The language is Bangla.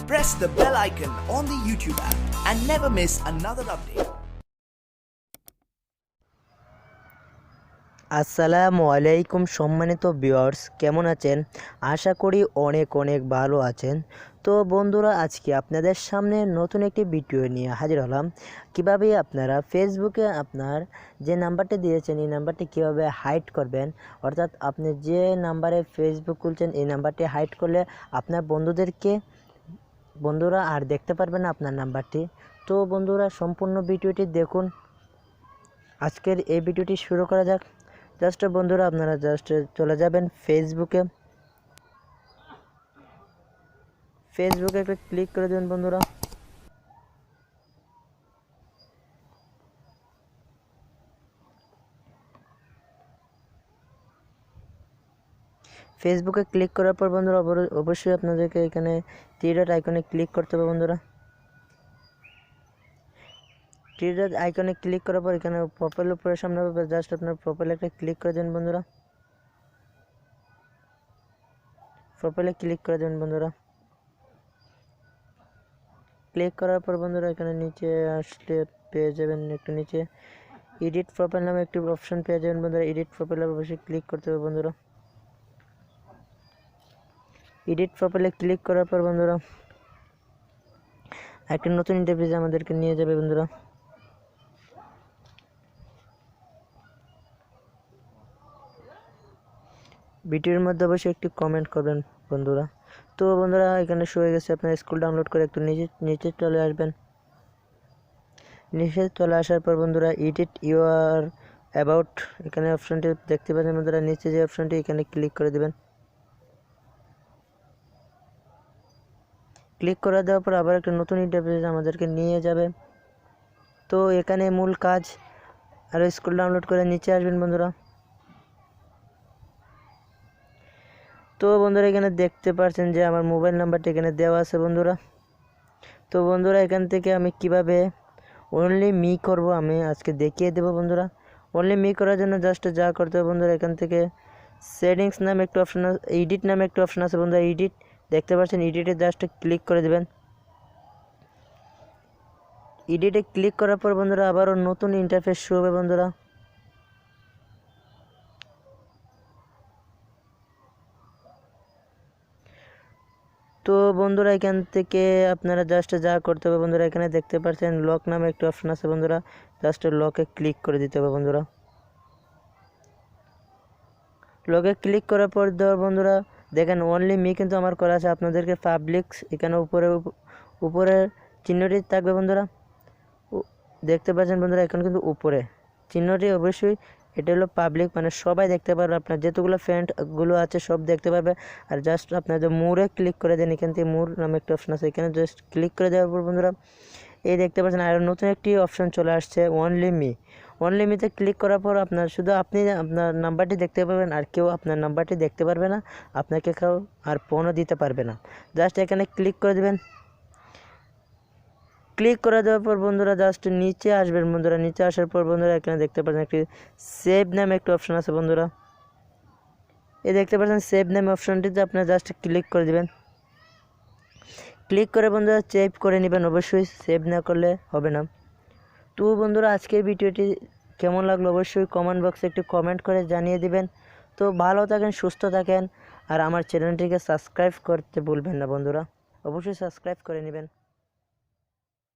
press the bell icon on the YouTube app and never miss another update. আসসালামু আলাইকুম সম্মানিত ভিউয়ার্স, কেমন আছেন? আশা করি অনেক অনেক ভালো আছেন। তো বন্ধুরা, আজকে আপনাদের সামনে নতুন একটি ভিডিও নিয়ে হাজির হলাম। কিভাবে আপনারা ফেসবুকে আপনার যে নাম্বারটি দিয়েছেন এই নাম্বারটি কিভাবে হাইড করবেন, অর্থাৎ আপনি যে নাম্বারে ফেসবুক খুলছেন এই নাম্বারটি হাইড করলে আপনার বন্ধুরা আর দেখতে পারবে না আপনার নাম্বারটি। তো বন্ধুরা, সম্পূর্ণ ভিডিওটি দেখুন। আজকের এই ভিডিওটি শুরু করা যাক। জাস্ট বন্ধুরা, আপনারা জাস্ট চলে যাবেন ফেসবুকে একটা ক্লিক করে দেবেন বন্ধুরা। ফেসবুকে ক্লিক করার পর বন্ধুরা অবশ্যই আপনাদেরকে এখানে থ্রি ডট আইকনে ক্লিক করতে হবে বন্ধুরা। থ্রি ডট আইকনে ক্লিক করার পর এখানে প্রোফাইল উপরে সামনে হবে, জাস্ট আপনার প্রোফাইলে একটা ক্লিক করে দেবেন বন্ধুরা। প্রোফাইলে ক্লিক করে দেবেন বন্ধুরা। ক্লিক করার পর বন্ধুরা এখানে নিচে আসলে পেয়ে যাবেন, একটু নিচে এডিট প্রোফাইল নামে একটি অপশন পেয়ে যাবেন বন্ধুরা। এডিট প্রোফাইলে অবশ্যই ক্লিক করতে হবে বন্ধুরা। এডিট প্রোফাইলে ক্লিক করার পর বন্ধুরা একটা নতুন ইন্টারফেসে আমাদেরকে নিয়ে যাবে বন্ধুরা। ভিডিওর মধ্যে অবশ্যই একটি কমেন্ট করবেন বন্ধুরা। তো বন্ধুরা, এখানে শো হয়ে গেছে, আপনার স্কুল ডাউনলোড করে একটু নিচে চলে আসবেন। নিচে চলে আসার পর বন্ধুরা এডিট ইউর অ্যাবাউট এখানে অপশনটি দেখতে পাচ্ছেন বন্ধুরা। নিচে যে অপশনটি এখানে ক্লিক করে দেবেন। ক্লিক করে দেওয়ার পর আবার একটা নতুন ইন্টারফেস আমাদেরকে নিয়ে যাবে। তো এখানে মূল কাজ, আর স্কুল ডাউনলোড করে নিচে আসবেন বন্ধুরা। তো বন্ধুরা, এখানে দেখতে পাচ্ছেন যে আমার মোবাইল নাম্বারটা এখানে দেওয়া আছে বন্ধুরা। তো বন্ধুরা, এখান থেকে আমি কিভাবে অনলি মি করব আমি আজকে দেখিয়ে দেবো বন্ধুরা। অনলি মি করার জন্য জাস্ট যা করতে হবে বন্ধুরা, এখান থেকে সেটিংস নামে একটা অপশন আছে, এডিট নামে একটা অপশন আছে বন্ধুরা। এডিট দেখতে পাচ্ছেন, এডিটে জাস্ট ক্লিক করে দেবেন। এডিটে ক্লিক করার পর বন্ধুরা আবারও নতুন ইন্টারফেস শুরু হবে বন্ধুরা। তো বন্ধুরা, এখান থেকে আপনারা জাস্ট যা করতে হবে বন্ধুরা, এখানে দেখতে পাচ্ছেন লক নামে একটা অপশন আছে বন্ধুরা। জাস্ট লকে ক্লিক করে দিতে হবে বন্ধুরা। লকে ক্লিক করার পর দেওয়ার বন্ধুরা দেখেন অনলি মি কিন্তু আমার করা আছে। আপনাদেরকে পাবলিক এখানে উপরে চিহ্নটি থাকবে বন্ধুরা, দেখতে পাচ্ছেন বন্ধুরা। এখন কিন্তু উপরে চিহ্নটি অবশ্যই এটা হলো পাবলিক, মানে সবাই দেখতে পারবে, আপনার যতগুলো ফ্রেন্ডগুলো আছে সব দেখতে পারবে। আর জাস্ট আপনাদের মোড়ে ক্লিক করে দেন, এখান থেকে মোড় নামে একটা অপশন আছে, এখানে জাস্ট ক্লিক করে দেওয়ার পর বন্ধুরা এই দেখতে পাচ্ছেন আর নতুন একটি অপশন চলে আসছে অনলি মি। অনলি মিতে ক্লিক করার পর আপনি আপনার নাম্বারটি দেখতে পাবেন, আর কেউ আপনার নাম্বারটি দেখতে পারবে না, আপনাকে কেউ আর ফোনও দিতে পারবে না। জাস্ট এখানে ক্লিক করে দেবেন। ক্লিক করে দেওয়ার পর বন্ধুরা জাস্ট নিচে আসবেন বন্ধুরা। নিচে আসার পর বন্ধুরা এখানে দেখতে পাচ্ছেন একটি সেভ নামে একটা অপশন আছে বন্ধুরা। এই দেখতে পাচ্ছেন সেভ নামে অপশনটিতে আপনারা জাস্ট ক্লিক করে দেবেন। ক্লিক করে বন্ধুরা সেভ করে নেবেন, অবশ্যই সেভ না করলে হবে না। তো বন্ধুরা, আজকের ভিডিওটি কেমন লাগলো অবশ্যই কমেন্ট বক্সে একটি কমেন্ট করে জানিয়ে দিবেন। তো ভালো থাকেন, সুস্থ থাকেন, আর আমার চ্যানেলটিকে সাবস্ক্রাইব করতে ভুলবেন না বন্ধুরা, অবশ্যই সাবস্ক্রাইব করে নেবেন।